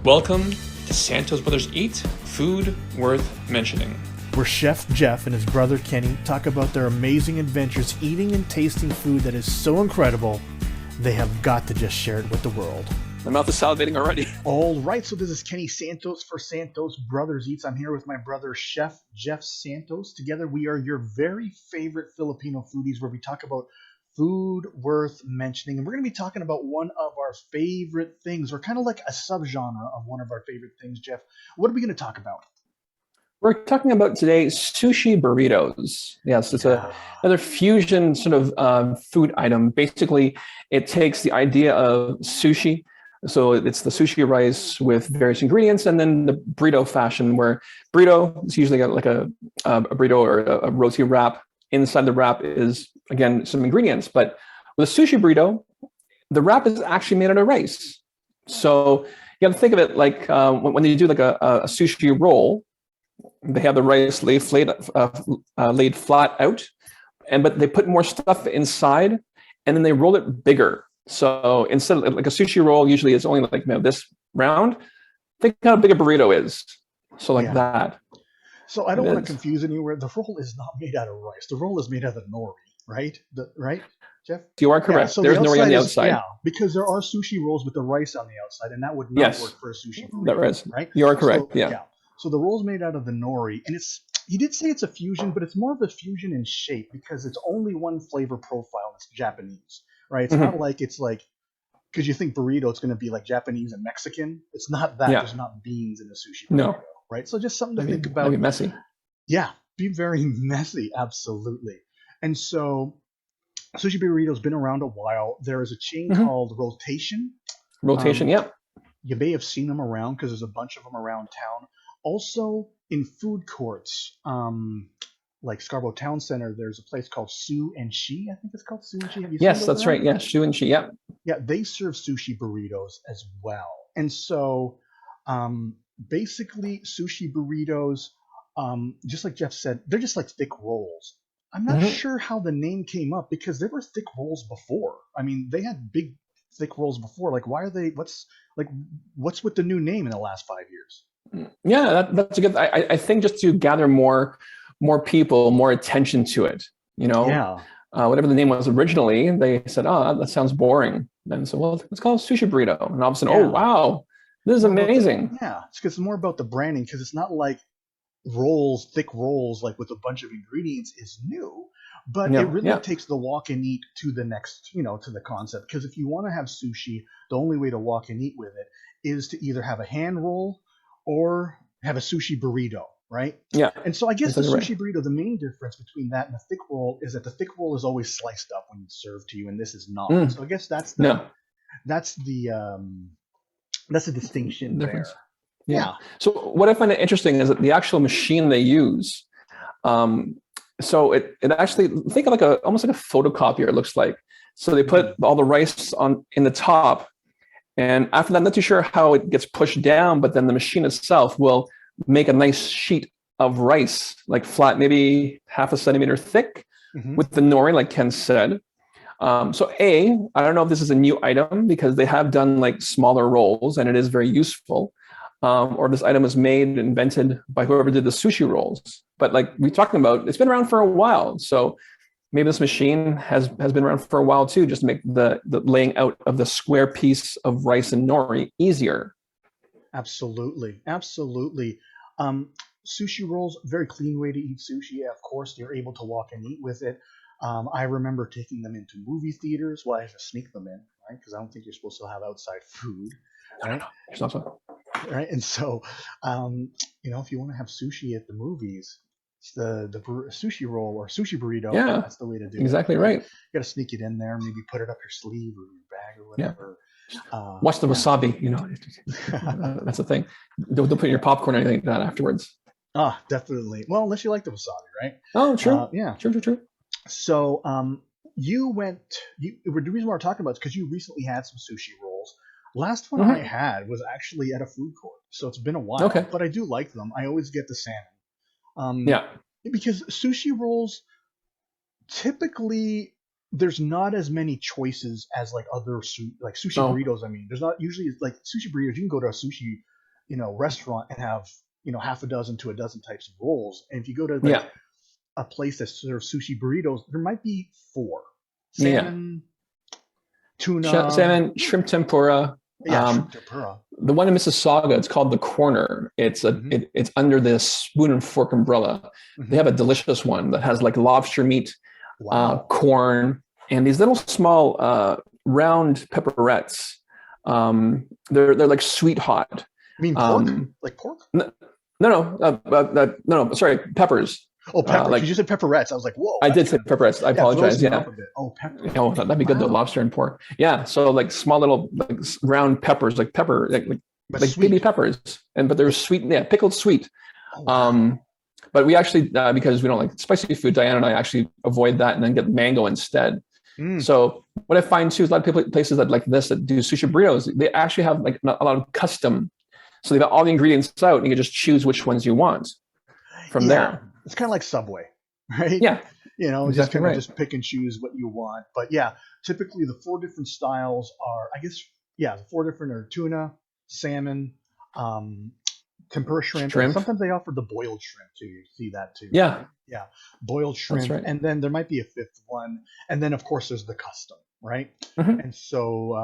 Welcome to Santos Brothers Eat, food worth mentioning. Where Chef Jeff and his brother Kenny talk about their amazing adventures eating and tasting food that is so incredible, they have got to just share it with the world. My mouth is salivating already. All right, so this is Kenny Santos for Santos Brothers Eats. I'm here with my brother Chef Jeff Santos. Together we are your very favorite Filipino foodies where we talk about food worth mentioning. And we're going to be talking about one of our favorite things, or kind of like a subgenre of one of our favorite things. Jeff, what are we going to talk about? We're talking about today sushi burritos. Yes, it's another fusion sort of food item. Basically, it takes the idea of sushi. So it's the sushi rice with various ingredients, and then the burrito fashion, where burrito is usually got like a burrito or a roti wrap. Inside the wrap is, again, some ingredients. But with a sushi burrito, the wrap is actually made out of rice. So you got to think of it like when you do like a sushi roll, they have the rice laid flat out, but they put more stuff inside, and then they roll it bigger. So instead of like a sushi roll, usually it's only like this round. Think how big a burrito is. So like that. So I don't want to confuse anywhere. The roll is not made out of rice. The roll is made out of nori, right? Right, Jeff? You are correct. So there's nori on the outside. Yeah, because there are sushi rolls with the rice on the outside, and that would not work for a sushi burrito, right? You are correct. So, So the roll's made out of the nori, and you did say it's a fusion, but it's more of a fusion in shape because it's only one flavor profile, and it's Japanese, right? It's not like because you think burrito, it's going to be like Japanese and Mexican. It's not that. There's not beans in a sushi burrito, right? So just something to think about. That'd be messy. Yeah, be very messy, absolutely. And so sushi burrito's been around a while. There is a chain called Rotation. You may have seen them around because there's a bunch of them around town. Also, in food courts, like Scarborough Town Center, there's a place called Su and Shi. I think it's called Su and Shi. Have you Yes, seen that's right. Yeah, Su and Shi. Yeah. Yeah, they serve sushi burritos as well. And so, basically, sushi burritos, just like Jeff said, they're just like thick rolls. I'm not sure how the name came up because there were thick rolls before. I mean, they had big, thick rolls before. Like, why are they? What's with the new name in the last 5 years? Yeah, that's a good. I think just to gather more people, more attention to it. Whatever the name was originally, they said, "Oh, that sounds boring." Then so, well, let's call it sushi burrito. And all of a sudden, oh wow, this is amazing. It's because it's more about the branding because it's not like rolls, thick rolls, like with a bunch of ingredients is new. But it really takes the walk and eat to the next, to the concept. Because if you want to have sushi, the only way to walk and eat with it is to either have a hand roll or have a sushi burrito, right? Yeah. And so I guess the sushi burrito, the main difference between that and the thick roll is that the thick roll is always sliced up when it's served to you, and this is not. So I guess that's the distinction there. Yeah. So what I find interesting is that the actual machine they use, so it actually, think of almost like a photocopier, it looks like. So they put all the rice in the top, and after that, I'm not too sure how it gets pushed down, but then the machine itself will make a nice sheet of rice, like flat, maybe half a centimeter thick, with the nori, like Ken said. So I don't know if this is a new item because they have done like smaller rolls, and it is very useful. Or this item was invented by whoever did the sushi rolls. But like we're talking about, it's been around for a while. So maybe this machine has been around for a while too, just to make the laying out of the square piece of rice and nori easier. Absolutely. Sushi rolls, very clean way to eat sushi. Of course, you're able to walk and eat with it. I remember taking them into movie theaters. Well, I have to sneak them in, right? Because I don't think you're supposed to have outside food. Right? No. Right. And so, if you want to have sushi at the movies, it's the sushi roll or sushi burrito. Yeah, that's the way to do it. Exactly right. You got to sneak it in there, maybe put it up your sleeve or your bag or whatever. Watch the wasabi. That's the thing. Don't put in your popcorn or anything like that afterwards. Definitely. Well, unless you like the wasabi, right? Oh, true. True. So, the reason why we're talking about it is because you recently had some sushi rolls. Last one I had was actually at a food court, so it's been a while. Okay. But I do like them. I always get the salmon. Because sushi rolls, typically, there's not as many choices as like other sushi burritos. I mean, there's not usually like sushi burritos. You can go to a sushi restaurant and have half a dozen to a dozen types of rolls. And if you go to like a place that serves sushi burritos, there might be 4: salmon, tuna, salmon, shrimp tempura. Shrimp tempura. The one in Mississauga, it's called The Corner. It's it's under this spoon and fork umbrella. They have a delicious one that has like lobster meat, corn, and these little small round pepperettes. They're like sweet hot. You mean pork? Like pork? No. Sorry, peppers. Oh, peppers. You just said pepperettes. I was like, whoa. I did say pepperettes. I apologize. Yeah. Oh, peppers. Oh, that'd be good. The lobster and pork. Yeah. So like small little like round peppers, like pepper, like baby peppers, but they're sweet. Yeah, pickled sweet. Oh. But we actually because we don't like spicy food, Diana and I actually avoid that and then get mango instead. So what I find too is a lot of places that like this that do sushi burritos, they actually have like a lot of custom. So they've got all the ingredients out, and you can just choose which ones you want from there. It's kind of like Subway, right? Yeah. Just kind of just pick and choose what you want. But yeah, typically the 4 different styles are, I guess, the 4 different are tuna, salmon, tempura shrimp. And sometimes they offer the boiled shrimp too. You see that too. Yeah. Right? Yeah. Boiled shrimp. Right. And then there might be a 5th one. And then of course there's the custom, right? And so,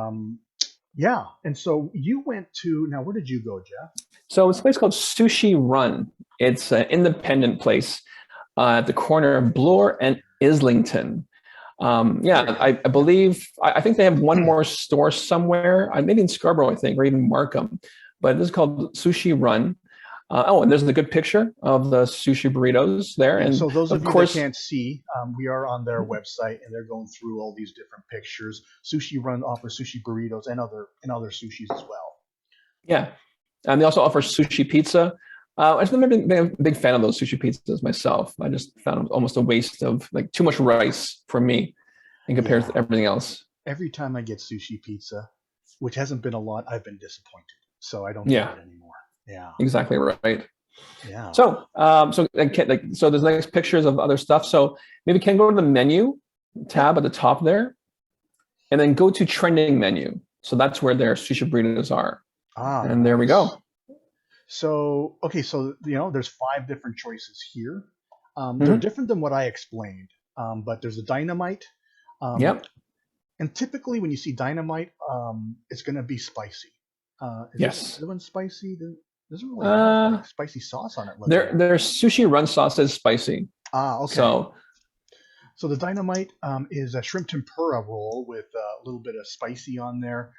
and so you went to, now where did you go, Jeff? So it's a place called Sushi Run. It's an independent place at the corner of Bloor and Islington. I believe, I think they have one more store somewhere, maybe in Scarborough, I think, or even Markham. But this is called Sushi Run. And there's a good picture of the sushi burritos there. And so those of you that can't see, we are on their website, and they're going through all these different pictures. Sushi Run offers sushi burritos and other sushis as well. Yeah, and they also offer sushi pizza. I've never been a big fan of those sushi pizzas myself. I just found them almost a waste of like too much rice for me in comparison to everything else. Every time I get sushi pizza, which hasn't been a lot, I've been disappointed. So I don't get it anymore. Yeah, exactly right. Yeah. So, so there's nice pictures of other stuff. So maybe Ken, go to the menu tab at the top there, and then go to trending menu. So that's where their sushi burritos are. And there we go. So there's 5 different choices here. They're different than what I explained. But there's a Dynamite. And typically when you see Dynamite, it's going to be spicy. Is the one spicy? Doesn't really have like spicy sauce on it. Their Sushi Run sauce is spicy. Okay. So the Dynamite is a shrimp tempura roll with a little bit of spicy on there.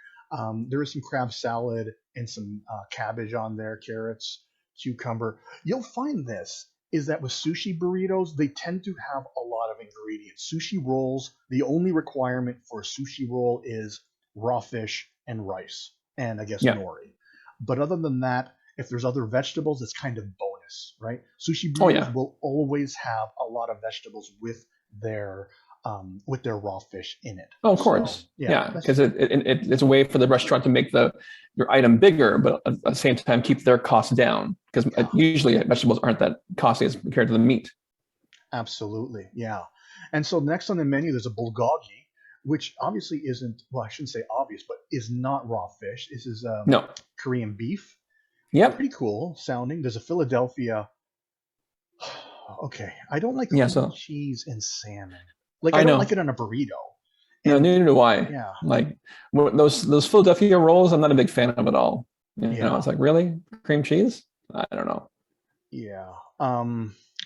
There is some crab salad and some cabbage on there, carrots, cucumber. You'll find this is that with sushi burritos, they tend to have a lot of ingredients. Sushi rolls, the only requirement for a sushi roll is raw fish and rice, and I guess nori. But other than that, if there's other vegetables, it's kind of bonus, right? Sushi burritos will always have a lot of vegetables with their raw fish in it. Oh, of course. Because it's a way for the restaurant to make your item bigger, but at the same time keep their costs down, because usually vegetables aren't that costly as compared to the meat. Absolutely, yeah. And so next on the menu, there's a bulgogi, which obviously isn't, well, I shouldn't say obvious, but is not raw fish. This is Korean beef. Yep. Pretty cool sounding. There's a Philadelphia. Okay, I don't like cream cheese and salmon. Like I don't like it on a burrito. No, neither do I. Yeah. Like those Philadelphia rolls, I'm not a big fan of at all. You know, it's like, really? Cream cheese? I don't know. Yeah.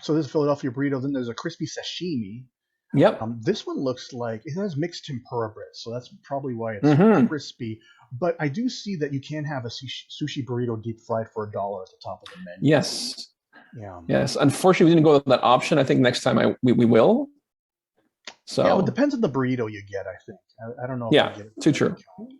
So there's a Philadelphia burrito. Then there's a crispy sashimi. Yep. This one looks like it has mixed tempura bread, so that's probably why it's crispy. But I do see that you can have a sushi burrito deep fried for $1 at the top of the menu. Yes. Yeah. Yes. Unfortunately, we didn't go with that option. I think next time we will. So it depends on the burrito you get, I think. I don't know. If get too true.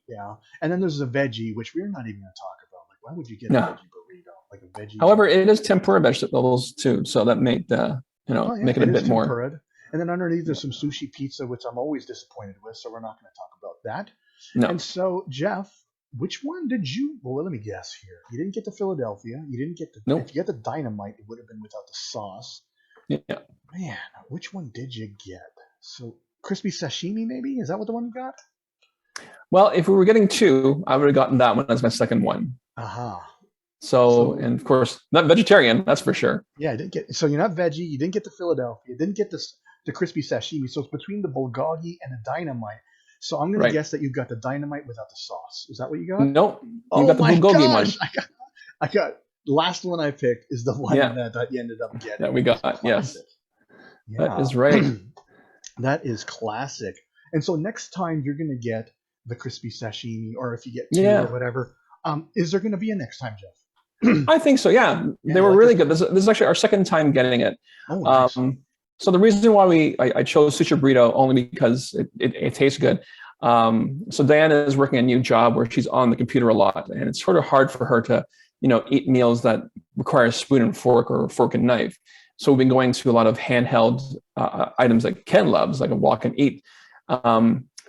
Yeah. And then there's a veggie, which we're not even going to talk about. Like, why would you get a veggie burrito? Like a veggie. However, it is tempura vegetables too, so that make make it a bit more. Tempura. And then underneath there's some sushi pizza, which I'm always disappointed with, so we're not going to talk about that. No. And so, Jeff, which one did you? Well, let me guess here. You didn't get the Philadelphia. You didn't get the. Nope. If you get the Dynamite, it would have been without the sauce. Yeah. Man, which one did you get? So crispy sashimi, maybe? Is that what the one you got? Well, if we were getting 2, I would have gotten that one as my second one. Aha. So, and of course, not vegetarian, that's for sure. Yeah, I didn't get. So you're not veggie. You didn't get the Philadelphia. You didn't get the crispy sashimi. So it's between the bulgogi and the dynamite. So I'm gonna guess that you got the dynamite without the sauce. Is that what you got? Nope. You got the bulgogi one. I got the last one I picked is the one that you ended up getting. That we got. Yes. Yeah. That is right. That is classic. And so next time you're gonna get the crispy sashimi, or if you get two or whatever, is there gonna be a next time, Jeff? I think so. Yeah, they were really good. This is actually our second time getting it. Oh, nice. So the reason why I chose Sushi Burrito only because it tastes good. So Diana is working a new job where she's on the computer a lot, and it's sort of hard for her to, eat meals that require a spoon and fork or fork and knife. So we've been going to a lot of handheld items that Ken loves, like a walk and eat.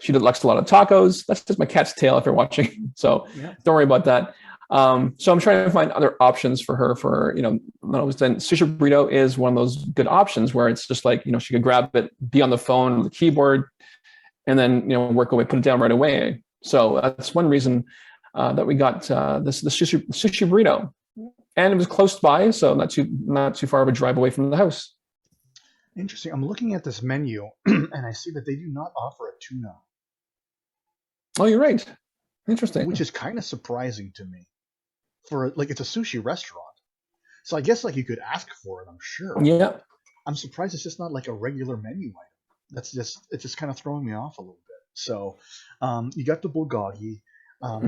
She likes a lot of tacos. That's just my cat's tail if you're watching. So don't worry about that. So I'm trying to find other options for her then Sushi Burrito is one of those good options where it's just like, she could grab it, be on the phone, the keyboard, and then, work away, put it down right away. So that's one reason that we got the sushi burrito, and it was close by. So not too far of a drive away from the house. Interesting. I'm looking at this menu and I see that they do not offer a tuna. Oh, you're right. Interesting. Which is kind of surprising to me. It's a sushi restaurant. So I guess you could ask for it, I'm sure. Yeah. I'm surprised it's just not like a regular menu item. It's just kind of throwing me off a little bit. So you got the bulgogi.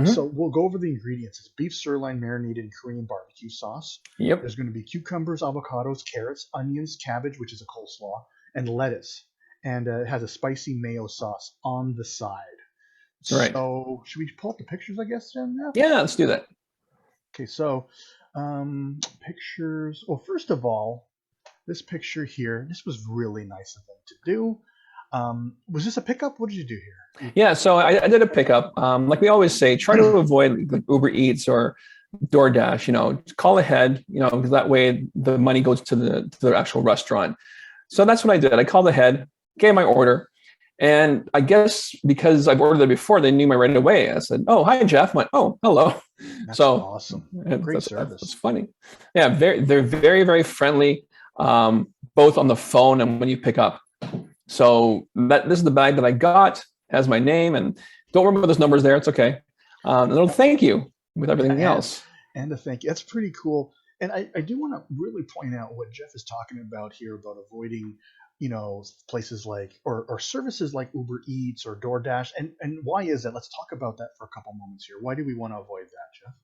So we'll go over the ingredients. It's beef sirloin marinated in Korean barbecue sauce. Yep. There's going to be cucumbers, avocados, carrots, onions, cabbage, which is a coleslaw, and lettuce. And it has a spicy mayo sauce on the side. Right. So should we pull up the pictures, I guess, Jen? Yeah, let's do that. Okay, so pictures. Well, first of all, this picture here, this was really nice of them to do. Was this a pickup? What did you do here? Yeah, so I did a pickup. Like we always say, try to avoid like Uber Eats or DoorDash. Call ahead, because that way the money goes to the actual restaurant. So that's what I did. I called ahead, gave my order. And I guess because I've ordered it before, they knew me right away. I said, "Oh, hi, Jeff." I went, "Oh, hello." That's awesome. Great service. That's funny. Yeah, they're very, very friendly, both on the phone and when you pick up. So this is the bag that I got. Has my name, and don't remember those numbers there. It's okay. And it'll thank you with everything else. And a thank you. That's pretty cool. And I do want to really point out what Jeff is talking about here about avoiding places like or services like Uber Eats or DoorDash, and why is that? Let's talk about that for a couple moments here. Why do we want to avoid that, Jeff?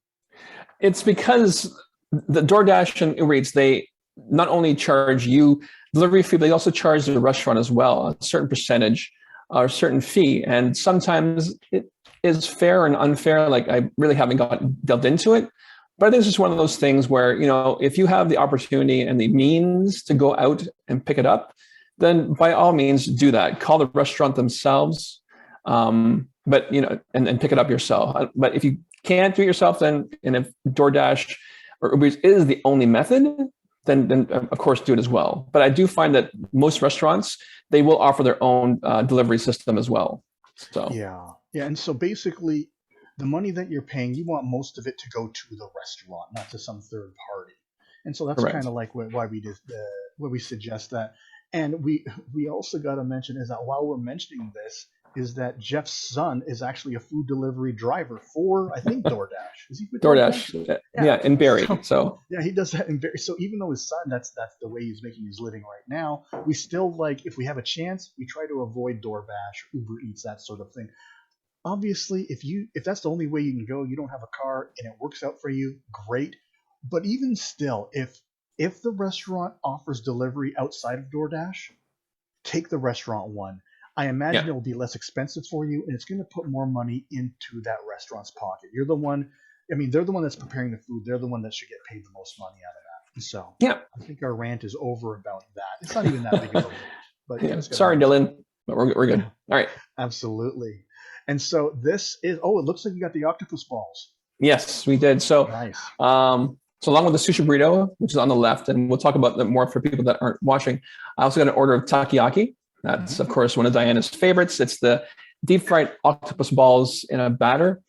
It's because the DoorDash and Uber Eats, they not only charge you delivery fee, but they also charge the restaurant as well a certain percentage or a certain fee, and sometimes it is fair and unfair. Like I really haven't delved into it. But I think it's just one of those things where, if you have the opportunity and the means to go out and pick it up, then by all means do that. Call the restaurant themselves, but and pick it up yourself. But if you can't do it yourself, and if DoorDash or Uber Eats is the only method, then of course do it as well. But I do find that most restaurants, they will offer their own delivery system as well. So yeah, and so basically, the money that you're paying, you want most of it to go to the restaurant, not to some third party. And so that's kind of like why we suggest that. And we also got to mention is that while we're mentioning this, is that Jeff's son is actually a food delivery driver for, I think, DoorDash. Is he with DoorDash? Yeah, in Barrie. So yeah, he does that in Barrie. So even though his son, that's the way he's making his living right now, we still if we have a chance, we try to avoid DoorDash, Uber Eats, that sort of thing. Obviously, if that's the only way you can go, you don't have a car and it works out for you, great. But even still, if the restaurant offers delivery outside of DoorDash, take the restaurant one. I imagine it will be less expensive for you, and it's going to put more money into that restaurant's pocket. You're the one. I mean, they're the one that's preparing the food. They're the one that should get paid the most money out of that. So I think our rant is over about that. It's not even that big of a rant. But sorry, Dylan, but we're good. All right. Absolutely. And so this is. Oh, it looks like you got the octopus balls. Yes, we did. So nice. So along with the sushi burrito, which is on the left, and we'll talk about that more for people that aren't watching, I also got an order of takoyaki. That's, of course, one of Diana's favorites. It's the deep fried octopus balls in a batter.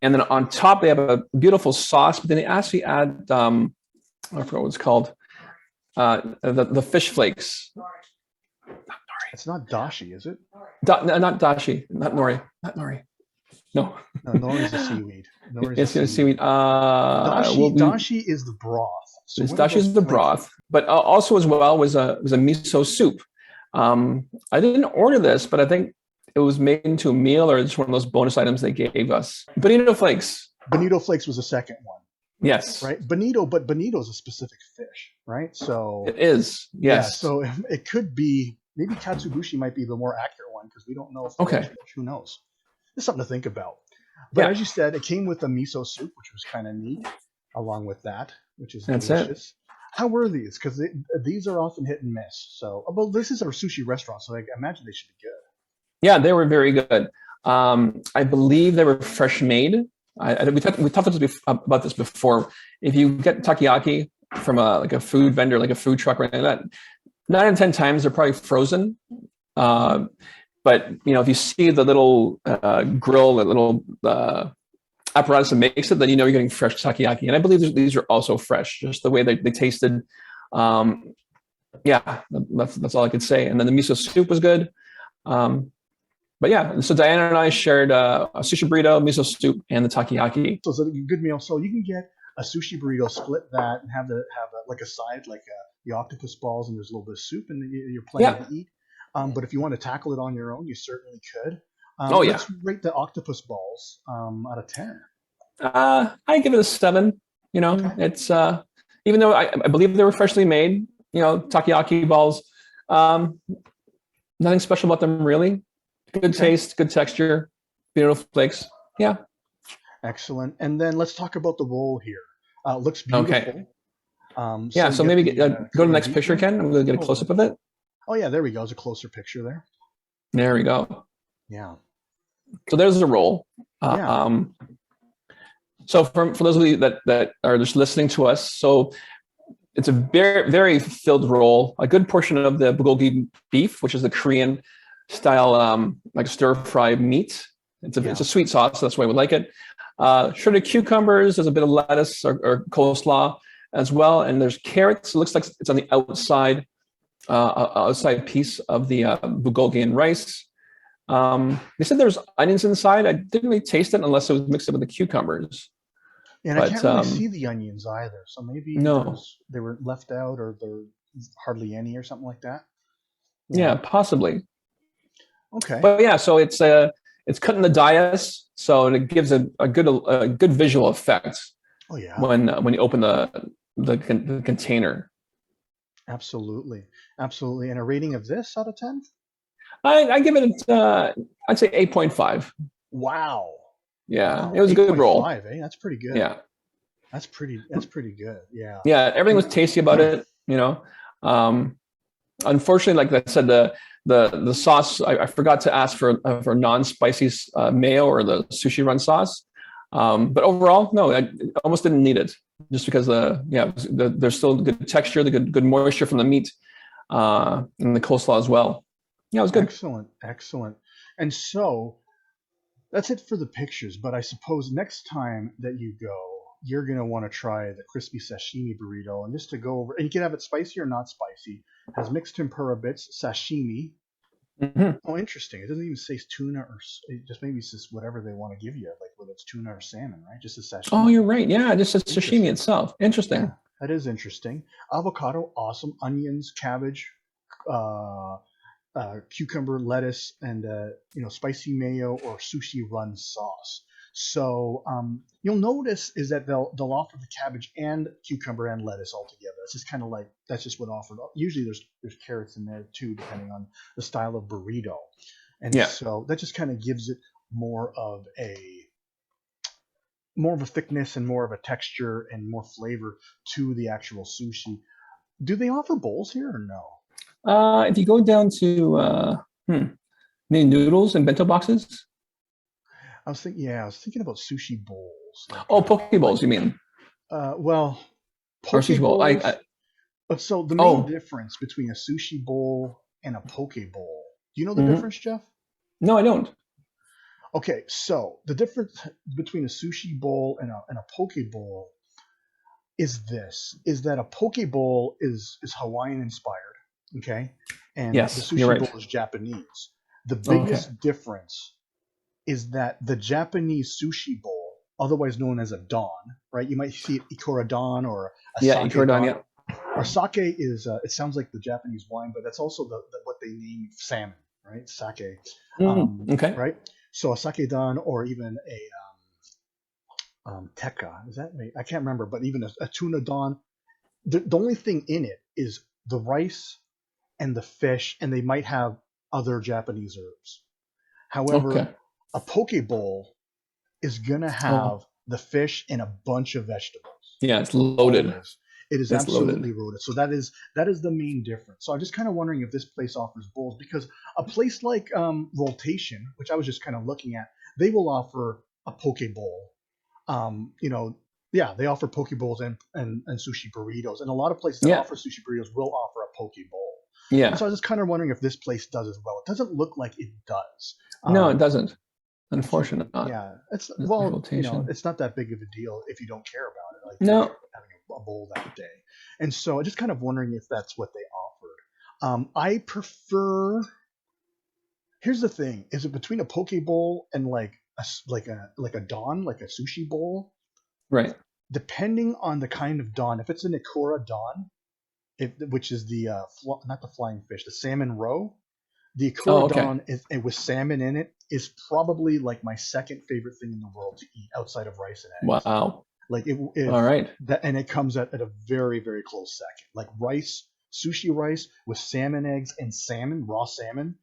And then on top, they have a beautiful sauce, but then they actually add, I forgot what it's called, the fish flakes. It's not dashi, is it? No, not dashi, not nori, not nori. No. No, nori's the seaweed. It's seaweed. Dashi is the broth. So dashi is the broth, but also as well was a miso soup. I didn't order this, but I think it was made into a meal or just one of those bonus items they gave us. Bonito flakes. Bonito flakes was the second one. Yes. Right. Bonito is a specific fish, right? So it is. Yes. Yeah, so it could be, maybe katsubushi might be the more accurate one because we don't know. Okay. Who knows? There's something to think about. But as you said, it came with a miso soup, which was kind of neat, along with that, which is delicious. How were these? Because these are often hit and miss. So, well, this is a sushi restaurant, so I imagine they should be good. Yeah, they were very good. I believe they were fresh made. We talked about this before. If you get takoyaki from a food vendor, like a food truck or anything like that, 9 out of 10 times they're probably frozen. But if you see the little grill, the little apparatus that makes it, then you're getting fresh takoyaki. And I believe these are also fresh, just the way they tasted. Yeah, that's all I could say. And then the miso soup was good. But yeah, so Diana and I shared a sushi burrito, miso soup, and the takoyaki. So it's a good meal. So you can get a sushi burrito, split that, and have like a side, like the octopus balls, and there's a little bit of soup, and you're plenty to eat. But if you want to tackle it on your own, you certainly could. Let's rate the octopus balls out of 10. I give it a 7. Okay. It's even though I believe they were freshly made, takoyaki balls. Nothing special about them really. Good taste, good texture, beautiful flakes. Yeah. Excellent. And then let's talk about the roll here. Looks beautiful. Okay. So maybe go to the next picture, Ken. I'm going to get a close-up of it. Oh, yeah, there we go. There's a closer picture there. There we go. Yeah. So there's the roll. So for those of you that are just listening to us, so it's a very, very filled roll. A good portion of the bulgogi beef, which is the Korean style, like stir-fry meat. It's a sweet sauce, so that's why we like it. Shredded cucumbers, there's a bit of lettuce or coleslaw as well, and there's carrots. It looks like it's on the outside piece of the bulgogi and rice. They said there's onions inside. I didn't really taste it unless it was mixed up with the cucumbers. And I can't really see the onions either, so maybe they were left out, or there's hardly any, or something like that. Yeah, possibly. Okay. But yeah, so it's cut in the dais, so it gives a good visual effect. Oh yeah. When you open the container. Absolutely. And a rating of this out of 10? I give it I'd say 8.5. Wow. Yeah, it was a good roll. 8.5, eh? That's pretty good. Yeah. That's pretty good. Yeah. Yeah, everything was tasty about it, Unfortunately, like I said, the sauce, I forgot to ask for non-spicy mayo or the Sushi Run sauce. But overall, no, I almost didn't need it, just because there's still good texture, the good moisture from the meat, and the coleslaw as well. Yeah, it was good. Excellent. And so that's it for the pictures. But I suppose next time that you go, you're gonna want to try the crispy sashimi burrito, and just to go over, and you can have it spicy or not spicy. It has mixed tempura bits, sashimi. Mm-hmm. Oh, interesting. It doesn't even say tuna, or it just maybe it's just whatever they want to give you, like whether it's tuna or salmon, right? Just a sashimi. Oh, you're right. Yeah, it just says sashimi itself. Interesting. Yeah, that is interesting. Avocado, awesome. Onions, cabbage, cucumber, lettuce, and spicy mayo or Sushi Run sauce. So you'll notice is that they'll offer the cabbage and cucumber and lettuce all together. It's just kind of like that's just what offered. Usually there's carrots in there too, depending on the style of burrito. And so that just kind of gives it more of a thickness and more of a texture and more flavor to the actual sushi. Do they offer bowls here or no? If you go down to noodles and bento boxes. I was thinking about sushi bowls. Poke bowls, you mean? Poke sushi bowl. So the main difference between a sushi bowl and a poke bowl. Do you know the difference, Jeff? No, I don't. Okay, so the difference between a sushi bowl and a poke bowl is that a poke bowl is Hawaiian inspired, okay, and the Yes, you're sushi bowl right. is Japanese. The Okay. biggest difference is that the Japanese sushi bowl, otherwise known as a don, right? You might see it Ikura don or a Yeah, sake Ikura don, don. yeah. Or sake is it sounds like the Japanese wine, but that's also the what they name salmon, right? Sake, Okay. right? So a sake don or even a tekka, is that I can't remember, but even a tuna don. The only thing in it is the rice and the fish, and they might have other Japanese herbs. However, Okay. a poke bowl is gonna Oh, have the fish and a bunch of vegetables. yeah, it's loaded. Always. It is It's loaded. absolutely loaded. So that is the main difference. So I'm just kind of wondering if this place offers bowls because a place like Rotation, which I was just kind of looking at, they will offer a poke bowl. You know, yeah, they offer poke bowls and sushi burritos, and a lot of places that Yeah. offer sushi burritos will offer a poke bowl. And Yeah. so I was just kind of wondering if this place does as well. It doesn't look like it does. No, it doesn't. Which, Unfortunately not. yeah, it's No well, rotation. it's not that big of a deal if you don't care about it, like if No. you're having a bowl that day. And so I'm just kind of wondering if that's what they offered. I prefer. Here's the thing: is it between a poke bowl and like a don, like a sushi bowl? Right. Depending on the kind of don, if it's an Ikura don, which is the not the flying fish, the salmon roe. The Oh, okay. Ikura is with salmon in it is probably like my second favorite thing in the world to eat outside of rice and eggs. Wow. Like All right. that, and it comes at a very very close second. Like rice, sushi rice with salmon eggs and salmon, raw salmon.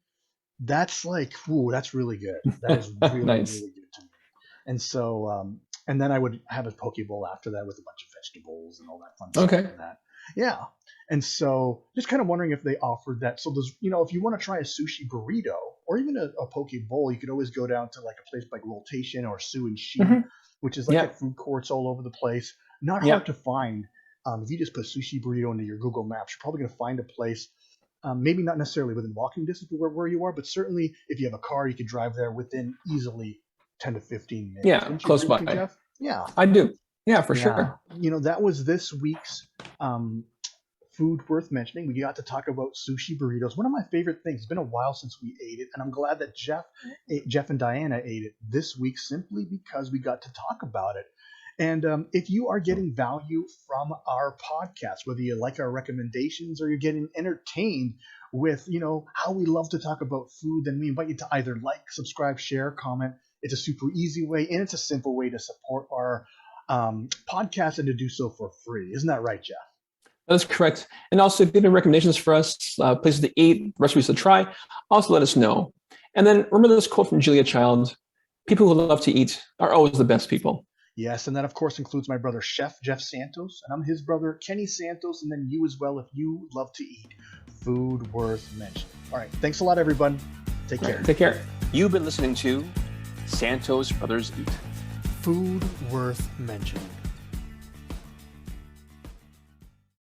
That's like, ooh, that's really good. That is really Nice. really good to me. And so, and then I would have a poke bowl after that with a bunch of vegetables and all that fun stuff. Okay. And that, yeah. And so, just kind of wondering if they offered that. So, there's, if you want to try a sushi burrito or even a poke bowl, you could always go down to like a place like Rotation or Su and Shi, Mhm. which is like Yeah. at food courts all over the place. Not Yeah. hard to find. If you just put sushi burrito into your Google Maps, you're probably going to find a place. Maybe not necessarily within walking distance of where you are, but certainly if you have a car, you could drive there within easily 10 to 15 minutes. Yeah, Wouldn't you close agree with me, by. Jeff? Yeah. I do. Yeah, for Yeah. sure. That was this week's food worth mentioning. We got to talk about sushi burritos. One of my favorite things. It's been a while since we ate it, and I'm glad that Jeff and Diana ate it this week simply because we got to talk about it. And if you are getting value from our podcast, whether you like our recommendations or you're getting entertained with, how we love to talk about food, then we invite you to either like, subscribe, share, comment. It's a super easy way, and it's a simple way to support our podcast and to do so for free. Isn't that right, Jeff? That's correct. And also, if you have any recommendations for us, places to eat, recipes to try, also let us know. And then remember this quote from Julia Child: "People who love to eat are always the best people." Yes, and that of course includes my brother Chef Jeff Santos, and I'm his brother Kenny Santos, and then you as well if you love to eat food worth mentioning. All right, thanks a lot, everyone. Take care. Take care. You've been listening to Santos Brothers Eat. Food worth mentioning.